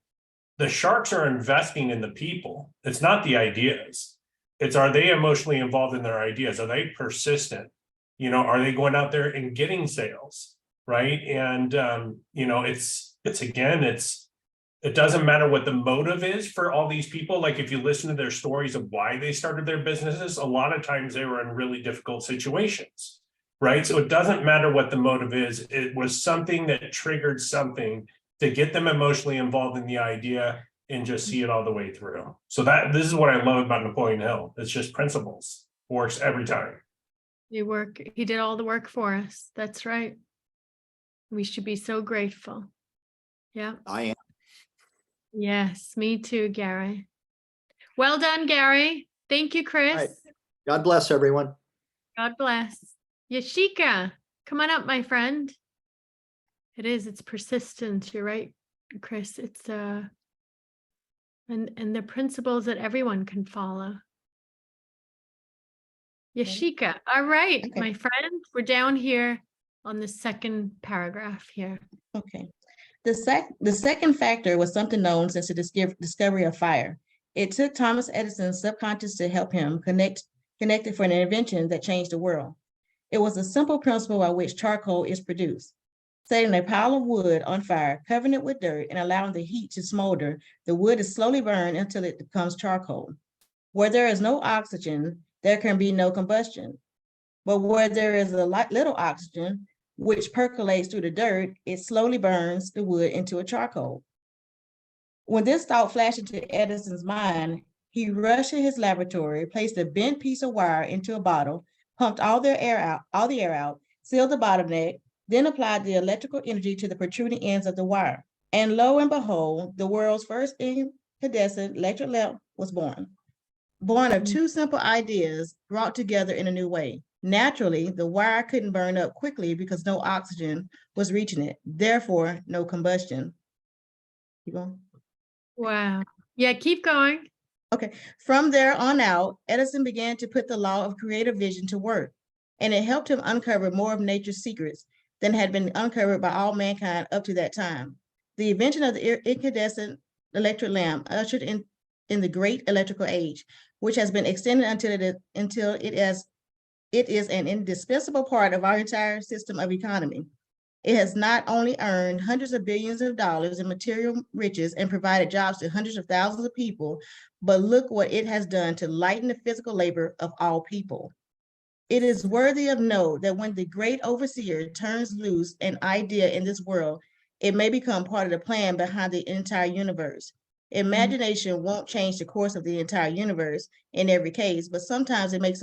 the sharks are investing in the people. It's not the ideas. It's, are they emotionally involved in their ideas? Are they persistent? You know, are they going out there and getting sales? Right. And, you know, it doesn't matter what the motive is for all these people. Like if you listen to their stories of why they started their businesses, a lot of times they were in really difficult situations. Right. So it doesn't matter what the motive is. It was something that triggered something to get them emotionally involved in the idea and just see it all the way through. So this is what I love about Napoleon Hill. It's just principles. Works every time. He did all the work for us. That's right. We should be so grateful. Yeah. I am. Yes, me too, Gary. Well done, Gary. Thank you, Chris. Right. God bless everyone. God bless. Yashika, come on up, my friend. It's persistent. You're right, Chris. It's and the principles that everyone can follow. Yashika. All right, Okay. my friend. We're down here on the second paragraph here. Okay. The second factor was something known since the discovery of fire. It took Thomas Edison's subconscious to help him connect it for an invention that changed the world. It was a simple principle by which charcoal is produced. Setting a pile of wood on fire, covering it with dirt, and allowing the heat to smolder, the wood is slowly burned until it becomes charcoal. Where there is no oxygen, there can be no combustion. But where there is a little oxygen, which percolates through the dirt, it slowly burns the wood into a charcoal. When this thought flashed into Edison's mind, he rushed to his laboratory, placed a bent piece of wire into a bottle, pumped all the air out, sealed the bottleneck, then applied the electrical energy to the protruding ends of the wire. And lo and behold, the world's first incandescent electric lamp was born. Born of two simple ideas brought together in a new way. Naturally, the wire couldn't burn up quickly because no oxygen was reaching it, therefore no combustion. Keep going. Wow. Yeah, keep going. Okay. From there on out, Edison began to put the law of creative vision to work. and it helped him uncover more of nature's secrets than had been uncovered by all mankind up to that time. The invention of the incandescent electric lamp ushered in the great electrical age, which has been extended until it is an indispensable part of our entire system of economy. It has not only earned hundreds of billions of dollars in material riches and provided jobs to hundreds of thousands of people, but look what it has done to lighten the physical labor of all people. It is worthy of note that when the great overseer turns loose an idea in this world, it may become part of the plan behind the entire universe. Imagination won't change the course of the entire universe in every case, but sometimes it makes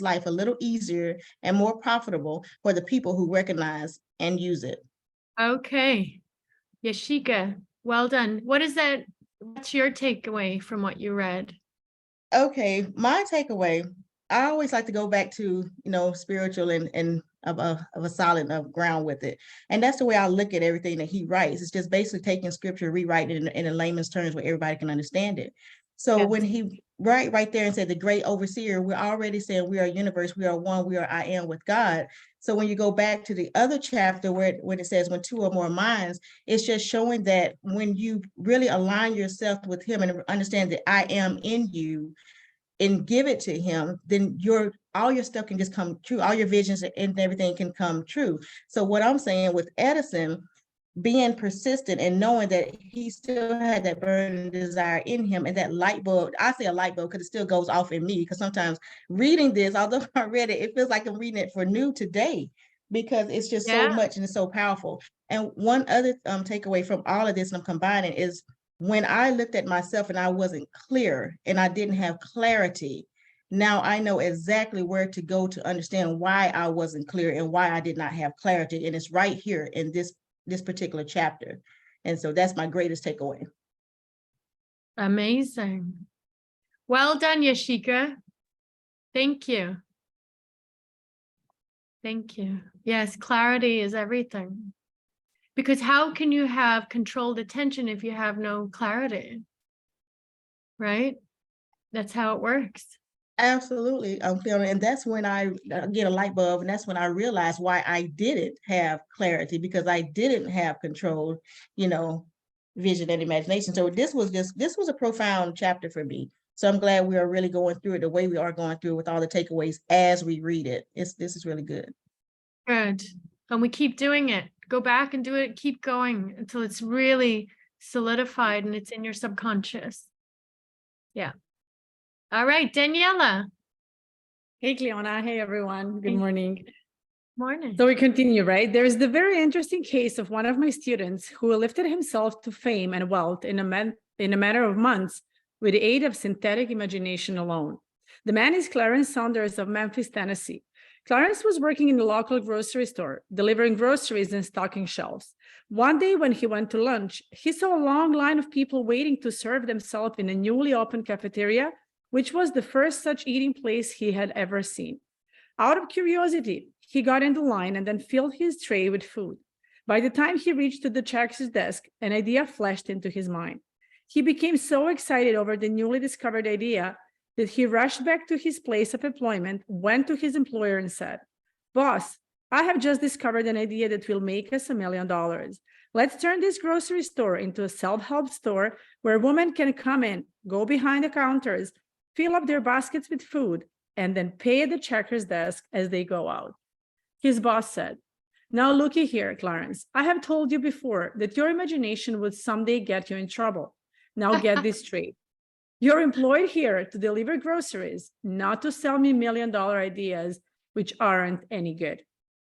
life a little easier and more profitable for the people who recognize and use it. Okay. Yashika, well done. What is that? What's your takeaway from what you read? Okay, my takeaway, I always like to go back to, spiritual and of a solid ground with it. And that's the way I look at everything that he writes. It's just basically taking scripture, rewriting it in a layman's terms where everybody can understand it. So Yes. when he right there and said the great overseer, we're already saying we are universe, we are one, we are I am with God. So when you go back to the other chapter when it says when two or more minds, it's just showing that when you really align yourself with him and understand that I am in you, and give it to him, then all your stuff can just come true. All your visions and everything can come true. So what I'm saying with Edison, being persistent and knowing that he still had that burning desire in him, and that light bulb, I say a light bulb because it still goes off in me, because sometimes reading this, although I read it, it feels like I'm reading it for new today, because it's just so much and it's so powerful. And one other takeaway from all of this, and I'm combining, is when I looked at myself and I wasn't clear and I didn't have clarity, now I know exactly where to go to understand why I wasn't clear and why I did not have clarity. And it's right here in this particular chapter. And so that's my greatest takeaway. Amazing. Well done, Yashika. Thank you. Thank you. Yes, clarity is everything. Because how can you have controlled attention if you have no clarity? Right? That's how it works. Absolutely. And that's when I get a light bulb, and that's when I realized why I didn't have clarity, because I didn't have control, vision and imagination. So this was a profound chapter for me. So I'm glad we are really going through it the way we are going through, with all the takeaways as we read it. This is really good. Good. And we keep doing it. Go back and do it. Keep going until it's really solidified and it's in your subconscious. Yeah. All right, Daniela. Hey, Cleona. Hey, everyone. Good morning. Morning. So we continue, right? There's the very interesting case of one of my students who lifted himself to fame and wealth in a matter of months with the aid of synthetic imagination alone. The man is Clarence Saunders of Memphis, Tennessee. Clarence was working in the local grocery store, delivering groceries and stocking shelves. One day when he went to lunch, he saw a long line of people waiting to serve themselves in a newly opened cafeteria, which was the first such eating place he had ever seen. Out of curiosity, he got in the line and then filled his tray with food. By the time he reached to the checker's desk, an idea flashed into his mind. He became so excited over the newly discovered idea that he rushed back to his place of employment, went to his employer and said, "Boss, I have just discovered an idea that will make us $1 million. Let's turn this grocery store into a self-help store where women can come in, go behind the counters, fill up their baskets with food, and then pay at the checker's desk as they go out." His boss said, "Now looky here, Clarence, I have told you before that your imagination would someday get you in trouble. Now get this straight. You're employed here to deliver groceries, not to sell me $1 million ideas, which aren't any good.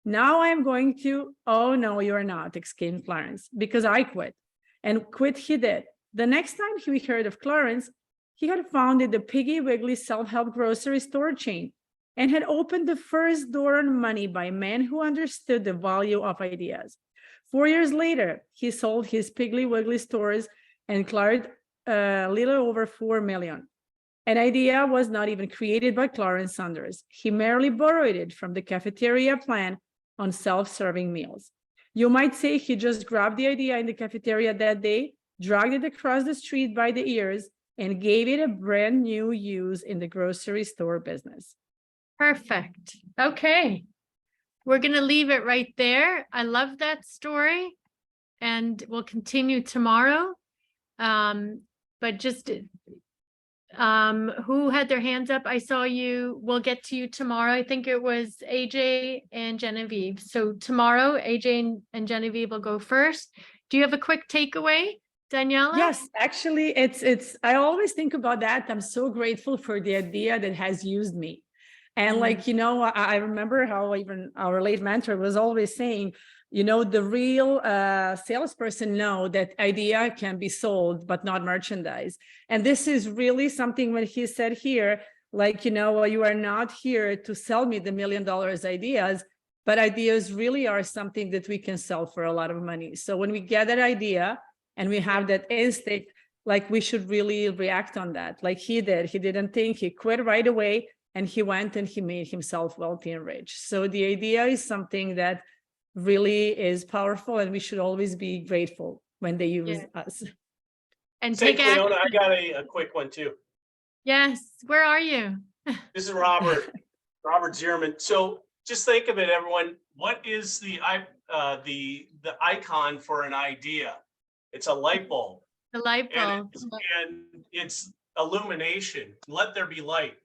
Now I'm going to..." "Oh, no, you're not," exclaimed Clarence, "because I quit." And quit he did. The next time he heard of Clarence, he had founded the Piggy Wiggly self-help grocery store chain and had opened the first door on money by men who understood the value of ideas. 4 years later, he sold his Piggly Wiggly stores and cleared a little over $4 million. An idea was not even created by Clarence Saunders. He merely borrowed it from the cafeteria plan on self-serving meals. You might say he just grabbed the idea in the cafeteria that day, dragged it across the street by the ears, and gave it a brand new use in the grocery store business. Perfect. Okay. We're going to leave it right there. I love that story, and we'll continue tomorrow. But just who had their hands up? I saw you. We'll get to you tomorrow. I think it was AJ and Genevieve. So tomorrow, AJ and Genevieve will go first. Do you have a quick takeaway, Daniela? Yes, actually, it's, I always think about that. I'm so grateful for the idea that has used me. And like, you know, I remember how even our late mentor was always saying, you know, the real salesperson know that idea can be sold, but not merchandise. And this is really something when he said here, like, you know, you are not here to sell me the $1 million ideas, but ideas really are something that we can sell for a lot of money. So when we get that idea and we have that instinct, like we should really react on that. Like he did, he didn't think, he quit right away. And he went and he made himself wealthy and rich. So the idea is something that really is powerful, and we should always be grateful when they use us. And Say, take action. Cleona, I got a quick one too. Yes. Where are you? This is Robert Zierman. So just think of it, everyone. What is the icon for an idea? It's a light bulb. The light bulb. And it's illumination. Let there be light.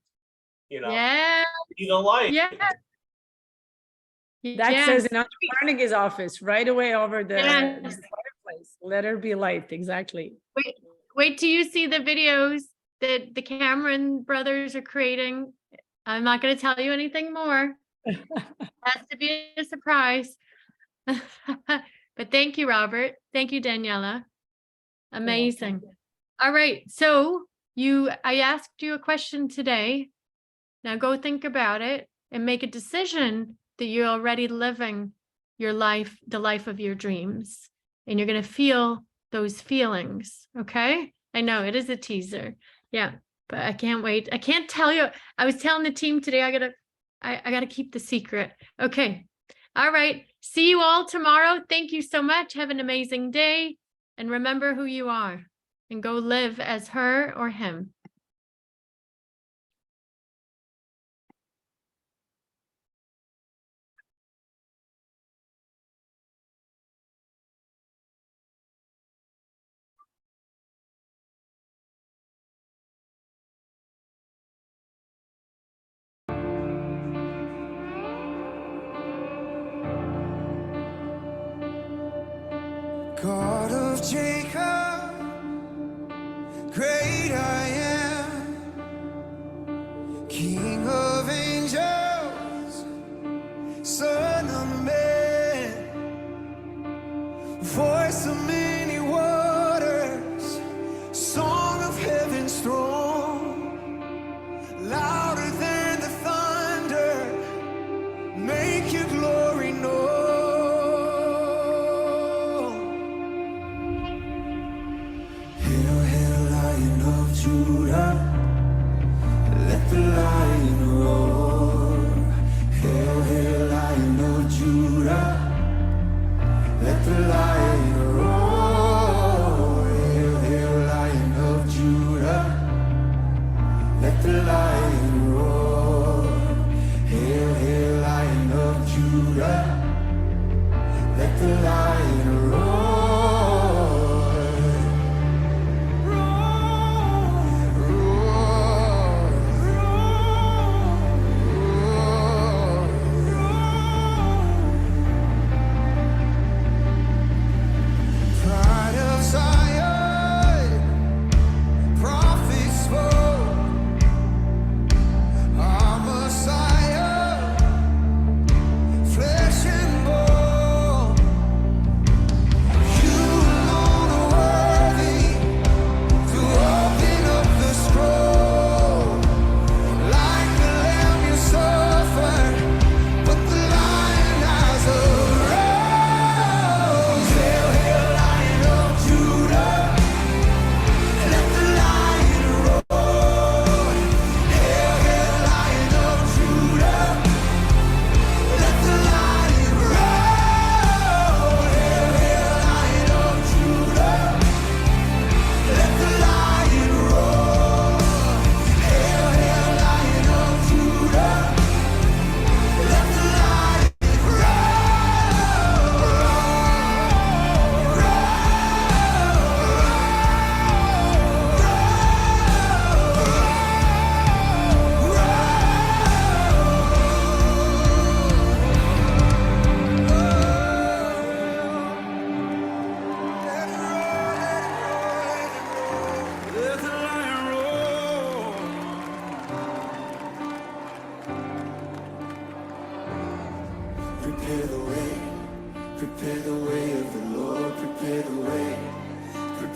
You know, Yeah. be the light. Yeah. That says in Carnegie's office right away over the fireplace. Let her be light. Exactly. Wait till you see the videos that the Cameron brothers are creating. I'm not going to tell you anything more. Has to be a surprise. But thank you, Robert. Thank you, Daniela. Amazing. All right. So I asked you a question today. Now go think about it and make a decision that you're already living your life, the life of your dreams. And you're going to feel those feelings. Okay. I know it is a teaser. Yeah. But I can't wait. I can't tell you. I was telling the team today, I gotta keep the secret. Okay. All right. See you all tomorrow. Thank you so much. Have an amazing day. And remember who you are and go live as her or him. God of Jacob, great I am, King of angels, Son of man, voice of many waters, song of heaven's throne, louder than the thunder, make your glory known. Let the lion roar. Hail, hail, Lion of Judah. Let the lion roar. Hail, hail, Lion of Judah. Let the lion roar. Hail, hail, Lion of Judah. Let the lion roar.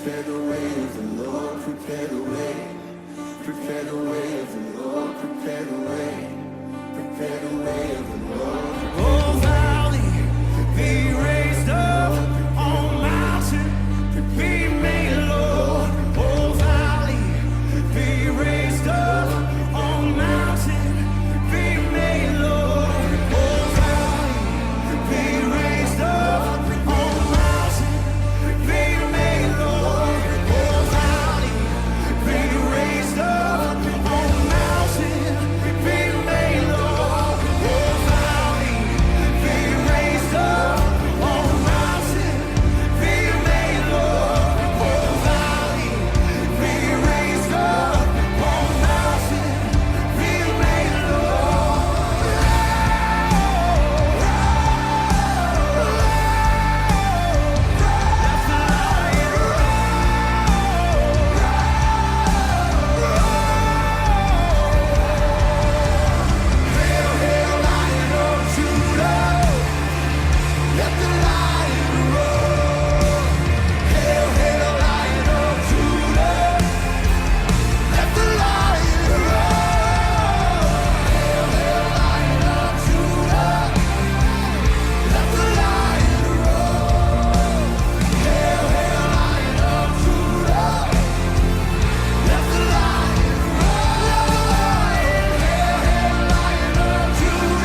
Prepare the way of the Lord, prepare the way. Prepare the way of the Lord, prepare the way. Prepare the way of the Lord. Oh, valley, be raised up, on mountain, be made low. Oh, valley, be raised up, on mountain, be made low. Oh, valley, be raised up, on mountain, be made low. Oh, valley, be raised up, on mountain, be made low. Oh, valley, be raised up, on mountain, be made low. Oh, valley, be raised up, on mountain, be made Let the lion roar. Hail, hail, Lion of Judah. Let the lion roar. Hail, hail, Lion of Judah. Let the lion roar. Hail, hail, Lion of Judah. Let the lion roar. Hail, hail, Lion of Judah.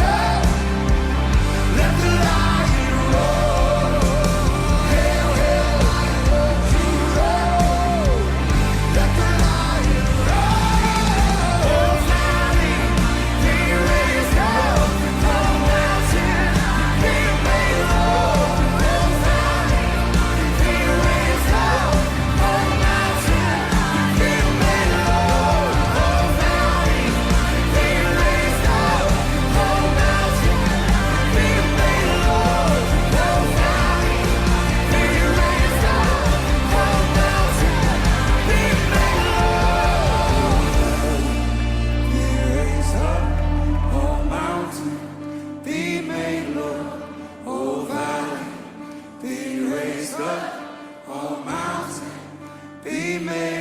Let the lion be made low. Oh, valley, be raised up. Oh, mountain, be made